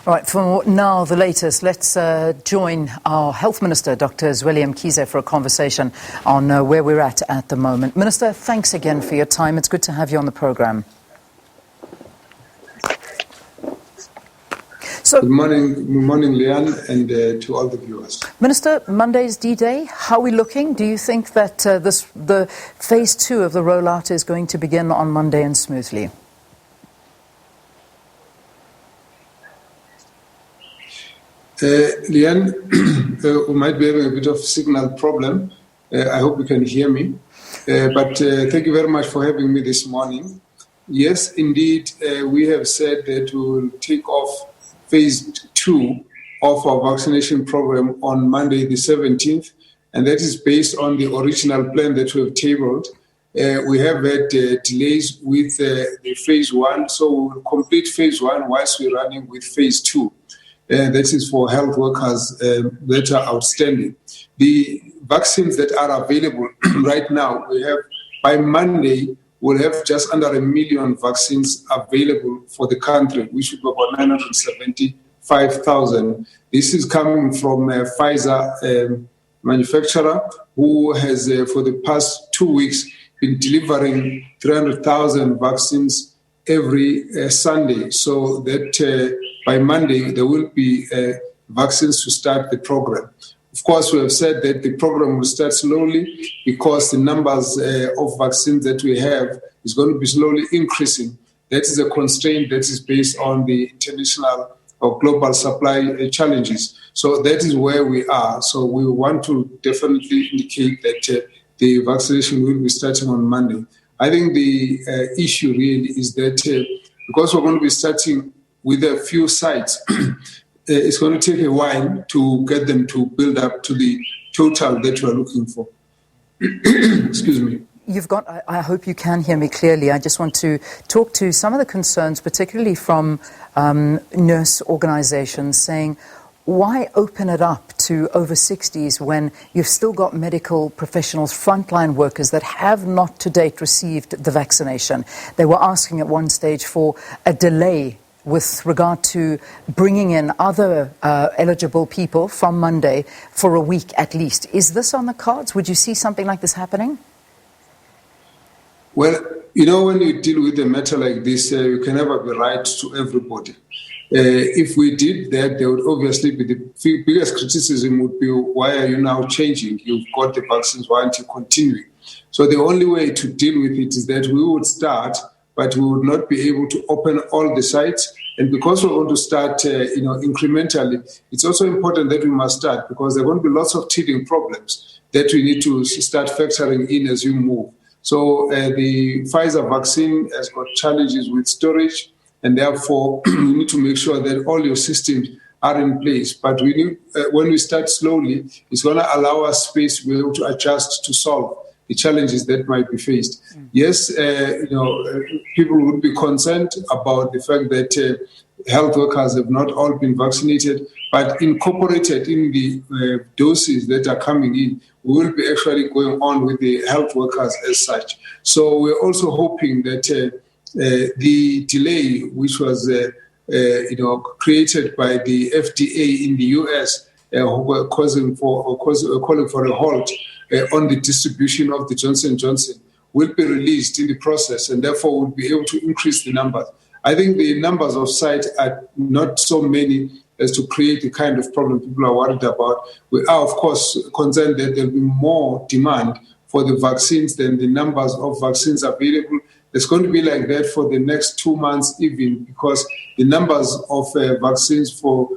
All right, for now, the latest. Let's join our Health Minister, Dr Zweli Mkhize, for a conversation on where we're at the moment. Minister, thanks again for your time. It's good to have you on the programme. So, good morning, Leanne, and to all the viewers. Minister, Monday's D-Day. How are we looking? Do you think that the phase 2 of the rollout is going to begin on Monday and smoothly? Leanne, we might be having a bit of signal problem. I hope you can hear me. But thank you very much for having me this morning. Yes, indeed, we have said that we will take off phase 2 of our vaccination program on Monday the 17th, and that is based on the original plan that we have tabled. We have had delays with the phase 1, so we will complete phase 1 whilst we're running with phase 2. That is for health workers that are outstanding. The vaccines that are available right now, we have by Monday, we'll have just under 1 million vaccines available for the country, which would be about 975,000. This is coming from Pfizer manufacturer, who has for the past 2 weeks been delivering 300,000 vaccines every Sunday. So that by Monday, there will be vaccines to start the program. Of course, we have said that the program will start slowly because the numbers of vaccines that we have is going to be slowly increasing. That is a constraint that is based on the international or global supply challenges. So that is where we are. So we want to definitely indicate that the vaccination will be starting on Monday. I think the issue really is that because we're going to be starting with a few sites, it's going to take a while to get them to build up to the total that we're looking for. Excuse me. I hope you can hear me clearly. I just want to talk to some of the concerns, particularly from nurse organizations, saying, why open it up to over 60s when you've still got medical professionals, frontline workers that have not to date received the vaccination? They were asking at one stage for a delay with regard to bringing in other eligible people from Monday for a week at least. Is this on the cards? Would you see something like this happening? Well, you know, when you deal with a matter like this, you can never be right to everybody. If we did that, there would obviously be the biggest criticism would be, why are you now changing? You've got the vaccines, why aren't you continuing? So the only way to deal with it is that we would start, but we would not be able to open all the sites. And because we're going to start, incrementally, it's also important that we must start because there are going to be lots of teething problems that we need to start factoring in as you move. So the Pfizer vaccine has got challenges with storage, and therefore we need to make sure that all your systems are in place. But we need, when we start slowly, it's going to allow us space to be able to adjust to solve the challenges that might be faced. Yes, people would be concerned about the fact that health workers have not all been vaccinated, but incorporated in the doses that are coming in, we will be actually going on with the health workers as such. So we're also hoping that the delay, which was created by the FDA in the US, who were calling for a halt on the distribution of the Johnson & Johnson, will be released in the process, and therefore will be able to increase the numbers. I think the numbers of sites are not so many as to create the kind of problem people are worried about. We are, of course, concerned that there will be more demand for the vaccines than the numbers of vaccines available. It's going to be like that for the next 2 months even, because the numbers of vaccines for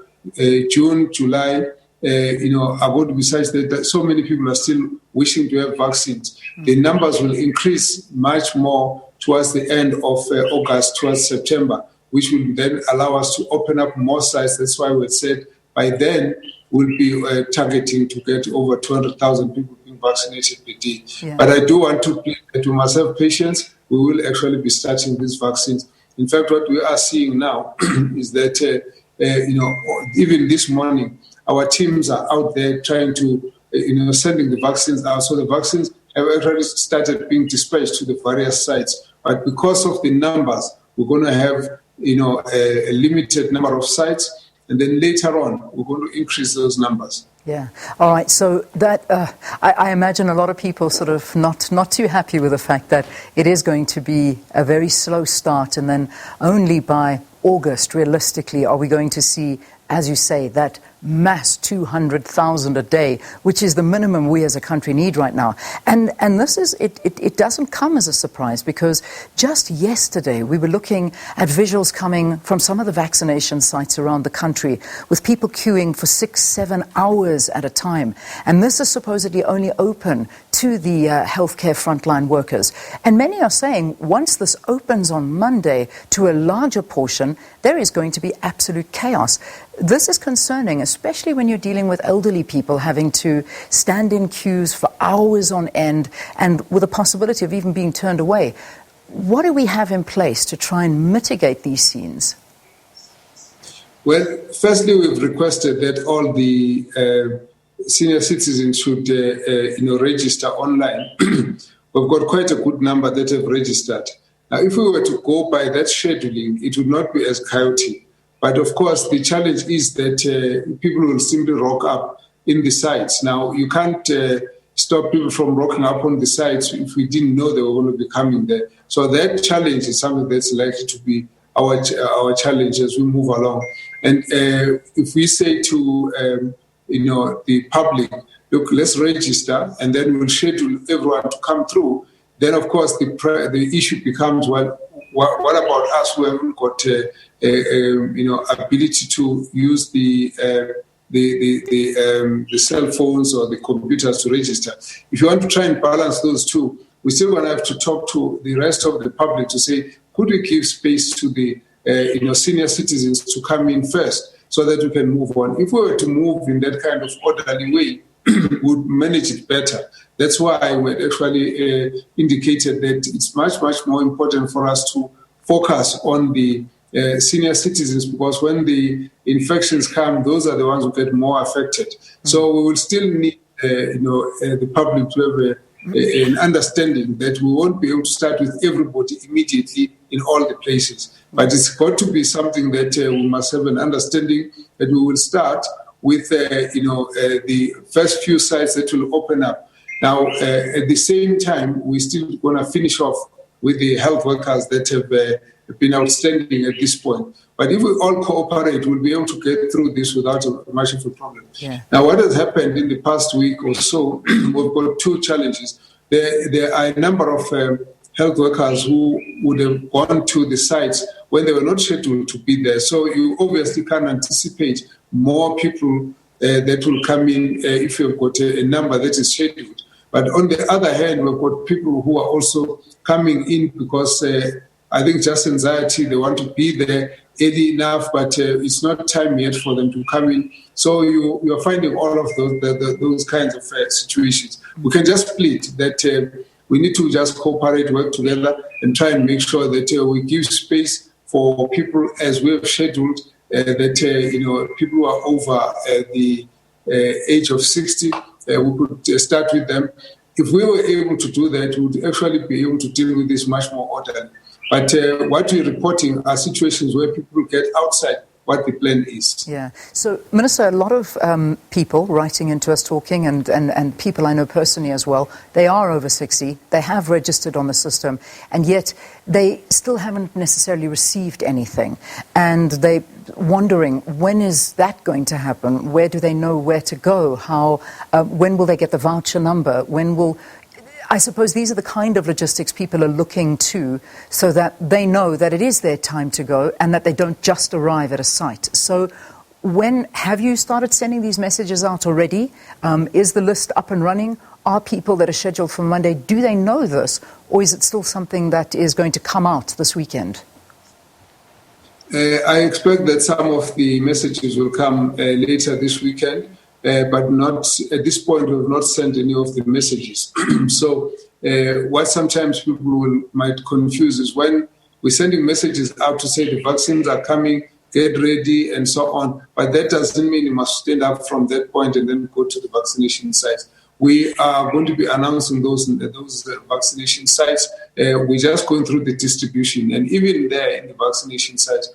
June, July, are going to be such that so many people are still wishing to have vaccines. The numbers will increase much more towards the end of August, towards September, which will then allow us to open up more sites. That's why we said by then we'll be targeting to get over 200,000 people being vaccinated per day. Yeah. But I do want to plead that we must have patience. We will actually be starting these vaccines. In fact, what we are seeing now is that, even this morning, our teams are out there trying to, sending the vaccines out. So the vaccines have already started being dispatched to the various sites. But because of the numbers, we're going to have, a limited number of sites. and then later on, we're going to increase those numbers. Yeah. All right. So that I imagine a lot of people sort of not too happy with the fact that it is going to be a very slow start, and then only by August, realistically, are we going to see, as you say, that mass 200,000 a day, which is the minimum we as a country need right now. And this is, it doesn't come as a surprise, because just yesterday we were looking at visuals coming from some of the vaccination sites around the country with people queuing for 6-7 hours at a time. And this is supposedly only open to the healthcare frontline workers. And many are saying once this opens on Monday to a larger portion, there is going to be absolute chaos. This is concerning, especially when you're dealing with elderly people having to stand in queues for hours on end and with the possibility of even being turned away. What do we have in place to try and mitigate these scenes? Well, firstly, we've requested that all the senior citizens should register online. We've got quite a good number that have registered. Now, if we were to go by that scheduling, it would not be as chaotic. But of course, the challenge is that people will simply rock up in the sites. Now, you can't stop people from rocking up on the sites if we didn't know they were going to be coming there. So that challenge is something that's likely to be our challenge as we move along. And if we say to the public, look, let's register, and then we'll schedule everyone to come through, then of course the issue becomes, well, what about us who haven't got ability to use the cell phones or the computers to register? If you want to try and balance those two, we're still going to have to talk to the rest of the public to say, could we give space to the senior citizens to come in first so that we can move on? If we were to move in that kind of orderly way, we would manage it better. That's why we actually indicated that it's much, much more important for us to focus on the senior citizens, because when the infections come, those are the ones who get more affected. Mm-hmm. So we will still need the public to have an understanding that we won't be able to start with everybody immediately in all the places. But it's got to be something that we must have an understanding that we will start with the first few sites that will open up. Now, at the same time, we're still going to finish off with the health workers that have been outstanding at this point. But if we all cooperate, we'll be able to get through this without much of a problem. Yeah. Now, what has happened in the past week or so, we've got two challenges. There are a number of health workers who would have gone to the sites when they were not scheduled to be there. So you obviously can anticipate more people that will come in if you've got a number that is scheduled. But on the other hand, we've got people who are also coming in because I think just anxiety, they want to be there early enough, but it's not time yet for them to come in. So you're finding all of those kinds of situations. We can just plead that we need to just cooperate, work together, and try and make sure that we give space for people as we have scheduled, that people who are over the age of 60, we could start with them. If we were able to do that, we would actually be able to deal with this much more orderly. But what we're reporting are situations where people get outside what the plan is. Yeah. So, Minister, a lot of people writing into us, talking, and people I know personally as well, they are over 60, they have registered on the system, and yet they still haven't necessarily received anything. And they're wondering, when is that going to happen? Where do they know where to go? When will they get the voucher number? I suppose these are the kind of logistics people are looking to, so that they know that it is their time to go and that they don't just arrive at a site. So have you started sending these messages out already? Is the list up and running? Are people that are scheduled for Monday, do they know this? Or is it still something that is going to come out this weekend? I expect that some of the messages will come later this weekend. But not at this point, we have not sent any of the messages. So what sometimes people might confuse is when we're sending messages out to say the vaccines are coming, get ready, and so on. But that doesn't mean you must stand up from that point and then go to the vaccination sites. We are going to be announcing those vaccination sites. We're just going through the distribution. And even there in the vaccination sites,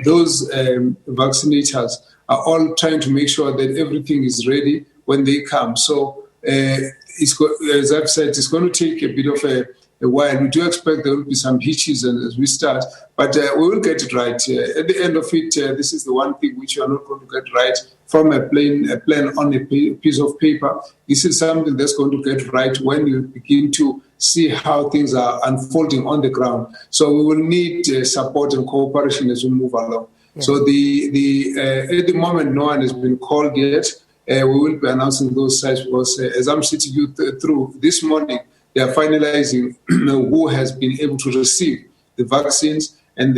those vaccinators are all trying to make sure that everything is ready when they come. So, as I've said, it's going to take a bit of a while. We do expect there will be some hitches as we start, but we will get it right. At the end of it, this is the one thing which you are not going to get right from a plan on a piece of paper. This is something that's going to get right when you begin to see how things are unfolding on the ground. So we will need support and cooperation as we move along. Yeah. So at the moment, no one has been called yet. We will be announcing those sites because as I'm sitting you through this morning, they are finalizing who has been able to receive the vaccines and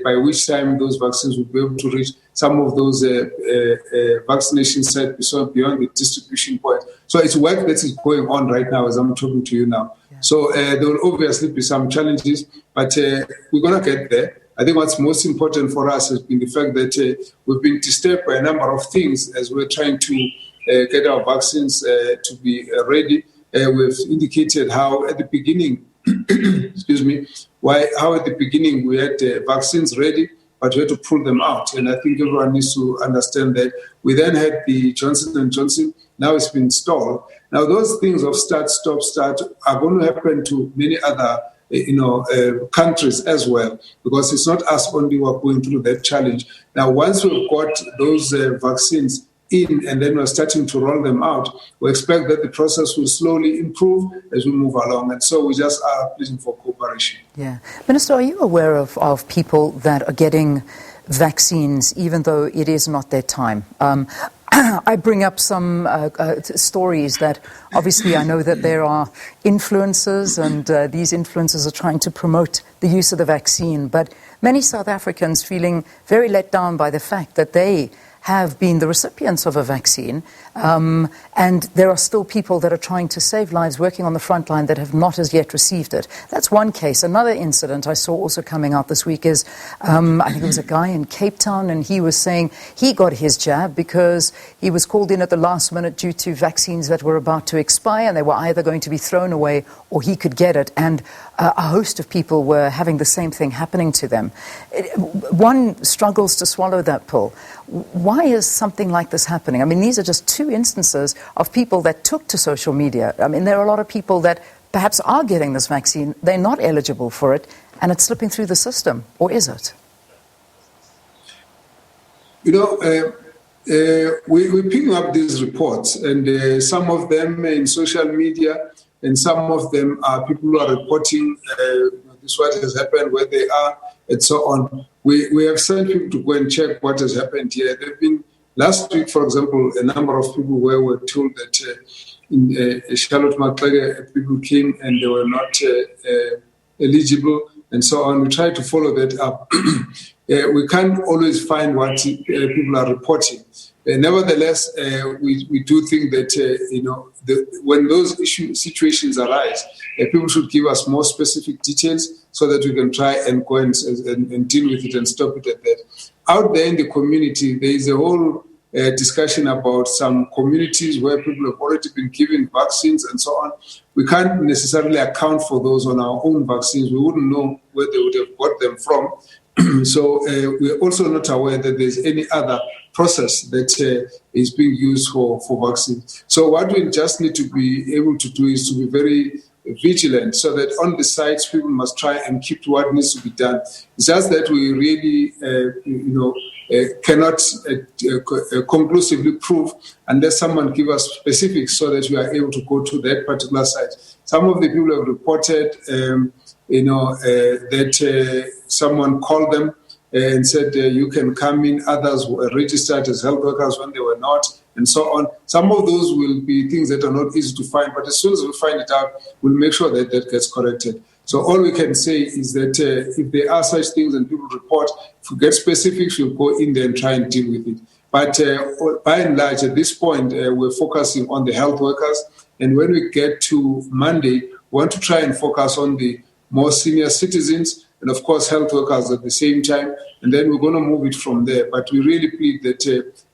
by which time those vaccines will be able to reach some of those vaccination sites beyond the distribution point. So it's work that is going on right now as I'm talking to you now. Yeah. So there will obviously be some challenges, but we're going to get there. I think what's most important for us has been the fact that we've been disturbed by a number of things as we're trying to get our vaccines to be ready. We've indicated how at the beginning, how at the beginning we had vaccines ready, but we had to pull them out. And I think everyone needs to understand that. We then had the Johnson & Johnson. Now it's been stalled. Now those things of start, stop, start are going to happen to many other countries as well, because it's not us only who are going through that challenge. Now, once we've got those vaccines in and then we're starting to roll them out, we expect that the process will slowly improve as we move along. And so we just are pleading for cooperation. Yeah. Minister, are you aware of people that are getting vaccines even though it is not their time? I bring up some stories that obviously I know that there are influencers and these influencers are trying to promote the use of the vaccine. But many South Africans feeling very let down by the fact that they have been the recipients of a vaccine, and there are still people that are trying to save lives working on the front line that have not as yet received it. That's one case. Another incident I saw also coming out this week is, I think it was a guy in Cape Town, and he was saying he got his jab because he was called in at the last minute due to vaccines that were about to expire, and they were either going to be thrown away or he could get it. And a host of people were having the same thing happening to them. One struggles to swallow that pill. Why is something like this happening? I mean, these are just two instances of people that took to social media. I mean, there are a lot of people that perhaps are getting this vaccine, they're not eligible for it, and it's slipping through the system. Or is it? We're picking up these reports, and some of them in social media, and some of them are people who are reporting this what has happened, where they are, and so on. We have sent people to go and check what has happened here. There have been, last week, for example, a number of people where we were told that in Charlotte Maclege, people came and they were not eligible, and so on. We try to follow that up. We can't always find what people are reporting. Nevertheless, we do think that when those situations arise, people should give us more specific details so that we can try and go and deal with it and stop it at that. Out there in the community, there is a whole discussion about some communities where people have already been given vaccines and so on. We can't necessarily account for those on our own vaccines. We wouldn't know where they would have got them from. So we're also not aware that there's any other process that is being used for vaccines. So what we just need to be able to do is to be very vigilant so that on the sites people must try and keep to what needs to be done. It's just that we really, cannot conclusively prove unless someone give us specifics so that we are able to go to that particular site. Some of the people have reported that someone called them and said you can come in. Others were registered as health workers when they were not, and so on. Some of those will be things that are not easy to find, but as soon as we find it out, we'll make sure that that gets corrected. So all we can say is that if there are such things and people report, if we get specifics, we'll go in there and try and deal with it. But by and large, at this point, we're focusing on the health workers. And when we get to Monday, we want to try and focus on the more senior citizens and, of course, health workers at the same time. And then we're going to move it from there. But we really plead that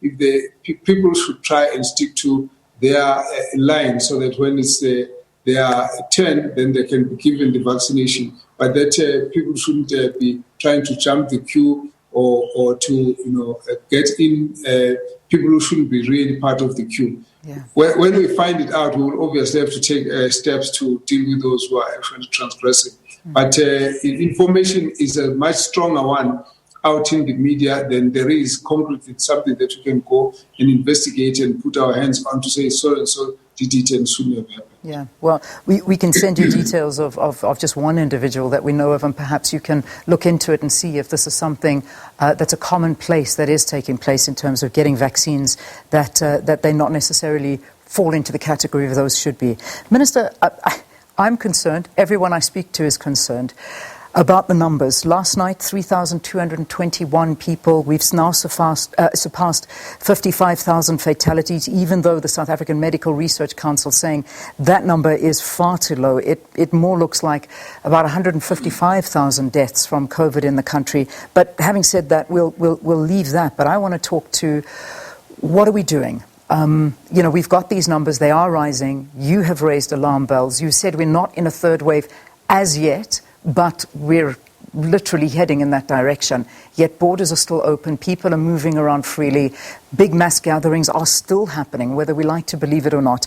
if the people should try and stick to their line so that when it's their turn, then they can be given the vaccination. But that people shouldn't be trying to jump the queue or to get in. People who shouldn't be really part of the queue. Yeah. When we find it out, we will obviously have to take steps to deal with those who are actually transgressing. But information is a much stronger one out in the media than there is concrete. It's something that we can go and investigate and put our hands on to say so and so did it and shouldn't have happened. Yeah, well, we can send you details of just one individual that we know of, and perhaps you can look into it and see if this is something that's a commonplace that is taking place in terms of getting vaccines that they not necessarily fall into the category of those should be. Minister, I'm concerned, everyone I speak to is concerned about the numbers. Last night, 3,221 people. We've now surpassed 55,000 fatalities, even though the South African Medical Research Council is saying that number is far too low. It more looks like about 155,000 deaths from COVID in the country. But having said that, we'll leave that. But I want to talk to what are we doing? We've got these numbers. They are rising. You have raised alarm bells. You said we're not in a third wave as yet, but we're literally heading in that direction. Yet borders are still open. People are moving around freely. Big mass gatherings are still happening, whether we like to believe it or not.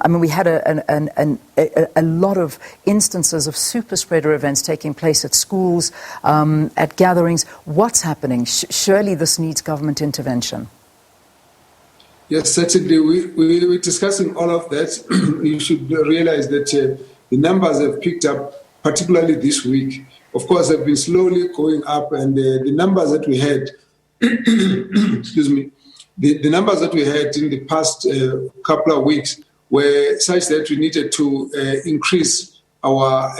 We had a lot of instances of super spreader events taking place at schools, at gatherings. What's happening? Surely this needs government intervention. Yes, certainly. We're discussing all of that. You should realize that the numbers have picked up, particularly this week. Of course, they've been slowly going up, and the numbers that we had, excuse me, the numbers that we had in the past couple of weeks were such that we needed to increase our,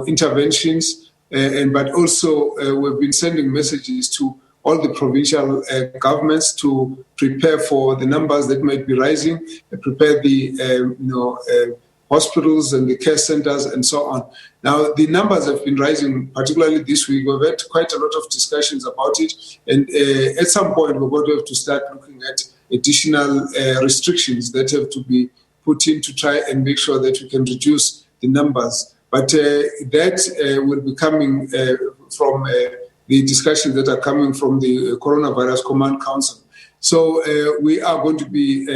interventions, but also we've been sending messages to all the provincial governments to prepare for the numbers that might be rising, prepare the hospitals and the care centers and so on. Now, the numbers have been rising, particularly this week. We've had quite a lot of discussions about it. And at some point, we're going to have to start looking at additional restrictions that have to be put in to try and make sure that we can reduce the numbers. But that will be coming from the discussions that are coming from the Coronavirus Command Council. So we are going to be,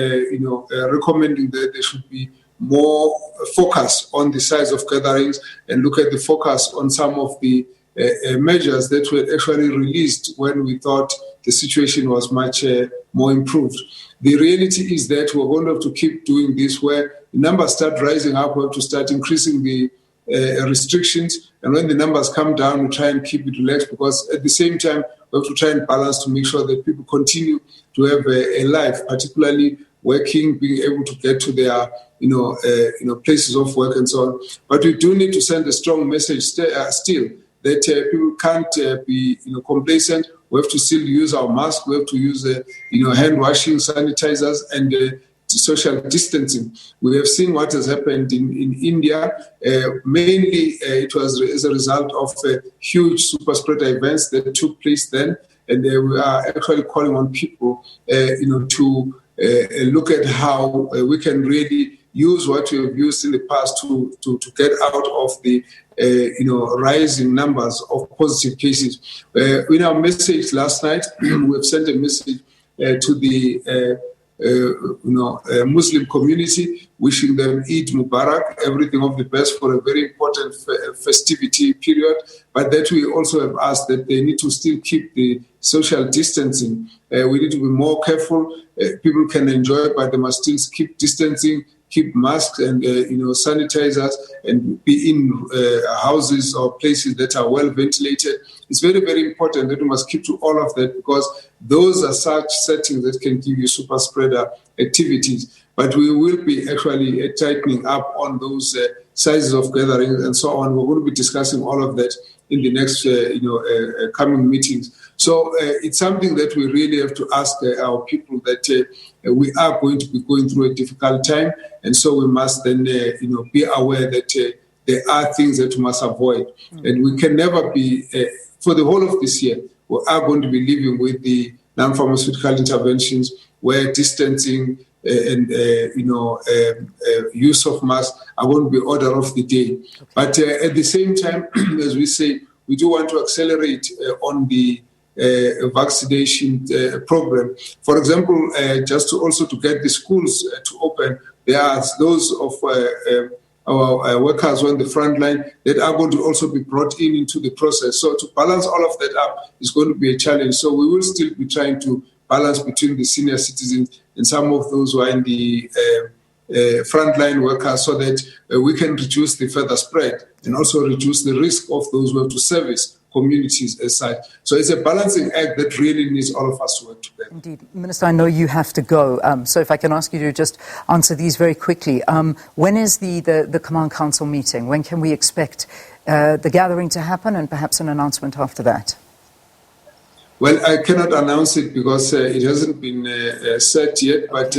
recommending that there should be more focus on the size of gatherings and look at the focus on some of the measures that were actually released when we thought the situation was much more improved. The reality is that we're going to have to keep doing this where the numbers start rising up, we have to start increasing the restrictions, and when the numbers come down, we try and keep it relaxed, because at the same time, we have to try and balance to make sure that people continue to have a life, particularly working, being able to get to their, places of work and so on. But we do need to send a strong message still that people can't be, complacent. We have to still use our masks. We have to use, hand washing, sanitizers, and social distancing. We have seen what has happened in India. Mainly, it was as a result of huge super spreader events that took place then, and we are actually calling on people, to look at how we can really use what we have used in the past to get out of the rising numbers of positive cases. In our message last night, we have sent a message to the Muslim community, wishing them Eid Mubarak, everything of the best for a very important festivity period, but that we also have asked that they need to still keep the social distancing. We need to be more careful. People can enjoy it, but they must still keep distancing, keep masks and sanitizers, and be in houses or places that are well ventilated. It's very, very important that we must keep to all of that, because those are such settings that can give you super spreader activities. But we will be actually tightening up on those sizes of gatherings and so on. We're going to be discussing all of that in the next coming meetings. So it's something that we really have to ask our people, that we are going to be going through a difficult time, and so we must then be aware that there are things that we must avoid, and we can never be for the whole of this year. We are going to be living with the non-pharmaceutical interventions, where distancing, use of masks are going to be order of the day. Okay. But at the same time, as we say, we do want to accelerate on the vaccination program. For example, just to get the schools to open, there are those of our workers on the front line that are going to also be brought into the process. So to balance all of that up is going to be a challenge. So we will still be trying to balance between the senior citizens and some of those who are in the frontline workers, so that we can reduce the further spread and also reduce the risk of those who have to service communities as such. So it's a balancing act that really needs all of us to work together. Indeed. Minister, I know you have to go, so if I can ask you to just answer these very quickly. When is the Command Council meeting? When can we expect the gathering to happen, and perhaps an announcement after that? Well, I cannot announce it because it hasn't been set yet, but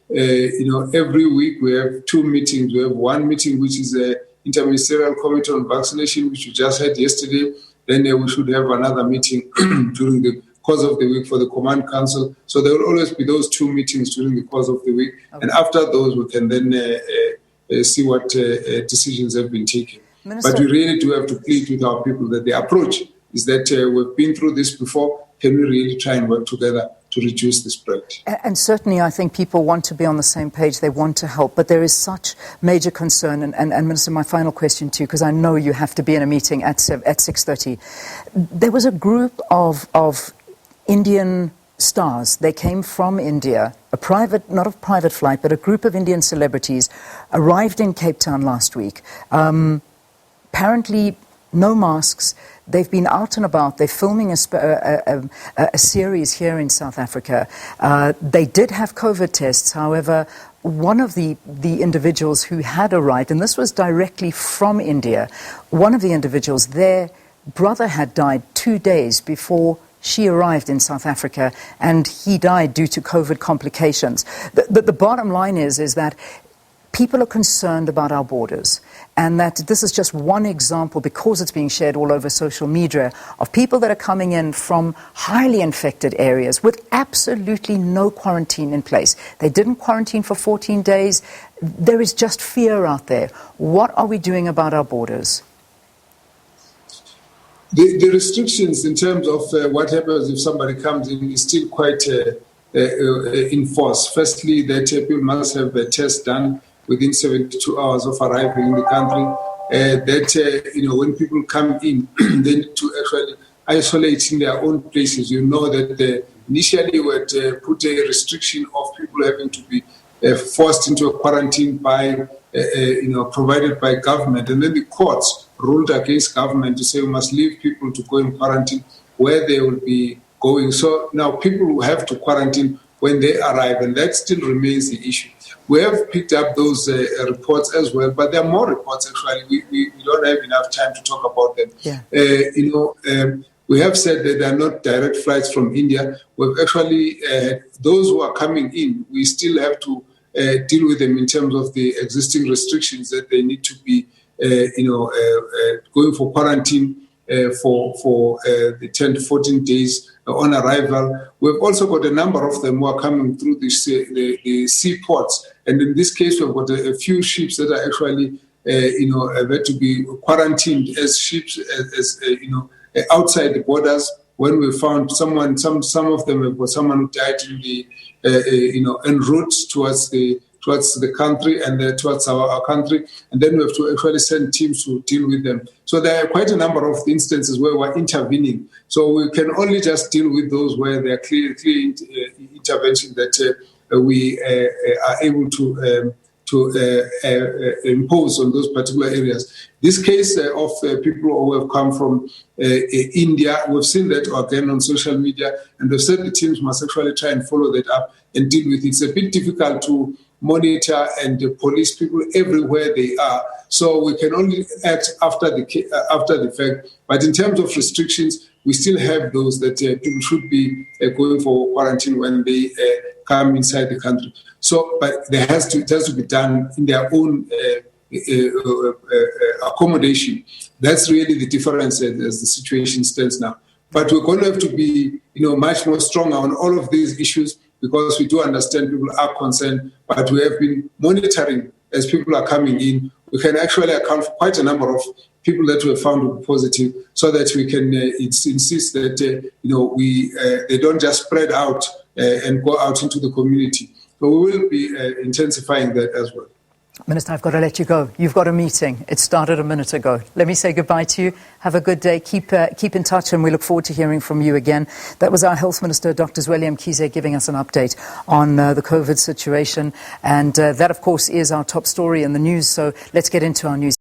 every week we have two meetings. We have one meeting which is the Interministerial Committee on Vaccination, which we just had yesterday. Then we should have another meeting during the course of the week for the Command Council. So there will always be those two meetings during the course of the week. Okay. And after those, we can then see what decisions have been taken. Minister, but we really do have to plead with our people that the approach is that we've been through this before. Can we really try and work together to reduce the spread? And certainly I think people want to be on the same page. They want to help. But there is such major concern. And Minister, my final question to you, because I know you have to be in a meeting at 6:30. There was a group of Indian stars. They came from India, not a private flight, but a group of Indian celebrities arrived in Cape Town last week. Apparently no masks. They've been out and about. They're filming a series here in South Africa. They did have COVID tests. However, one of the individuals who had arrived, and this was directly from India, one of the individuals, their brother had died 2 days before she arrived in South Africa, and he died due to COVID complications. The bottom line is that people are concerned about our borders, and that this is just one example, because it's being shared all over social media, of people that are coming in from highly infected areas with absolutely no quarantine in place. They didn't quarantine for 14 days. There is just fear out there. What are we doing about our borders? The restrictions in terms of what happens if somebody comes in is still quite in force. Firstly, that people must have a test done within 72 hours of arriving in the country. When people come in, they need to actually isolate in their own places. You know that initially we had put a restriction of people having to be forced into a quarantine by, provided by government. And then the courts ruled against government to say we must leave people to go in quarantine where they will be going. So now people will have to quarantine when they arrive, and that still remains the issue. We have picked up those reports as well, but there are more reports actually. We don't have enough time to talk about them. Yeah. We have said that there are not direct flights from India. We've actually, those who are coming in, we still have to deal with them in terms of the existing restrictions that they need to be, going for quarantine for the 10 to 14 days on arrival. We've also got a number of them who are coming through the seaports. And in this case, we've got a few ships that are actually, have to be quarantined as ships, outside the borders. When we found some of them have got someone who died in the, en route towards the country and towards our country, and then we have to actually send teams to deal with them. So there are quite a number of instances where we're intervening. So we can only just deal with those where there are clear intervention that we are able to impose on those particular areas. This case of people who have come from India, we've seen that again on social media, and they've said the teams must actually try and follow that up and deal with it. It's a bit difficult to monitor and police people everywhere they are, so we can only act after the fact. But in terms of restrictions, we still have those that people should be going for quarantine when they come inside the country. So, but it has to be done in their own accommodation. That's really the difference as the situation stands now. But we're going to have to be, much more stronger on all of these issues, because we do understand people are concerned, but we have been monitoring as people are coming in. We can actually account for quite a number of people that were found to be positive, so that we can insist that they don't just spread out and go out into the community. So we will be intensifying that as well. Minister, I've got to let you go. You've got a meeting. It started a minute ago. Let me say goodbye to you. Have a good day. Keep in touch, and we look forward to hearing from you again. That was our Health Minister, Dr Zweli Mkhize, giving us an update on the COVID situation. And that, of course, is our top story in the news. So let's get into our news.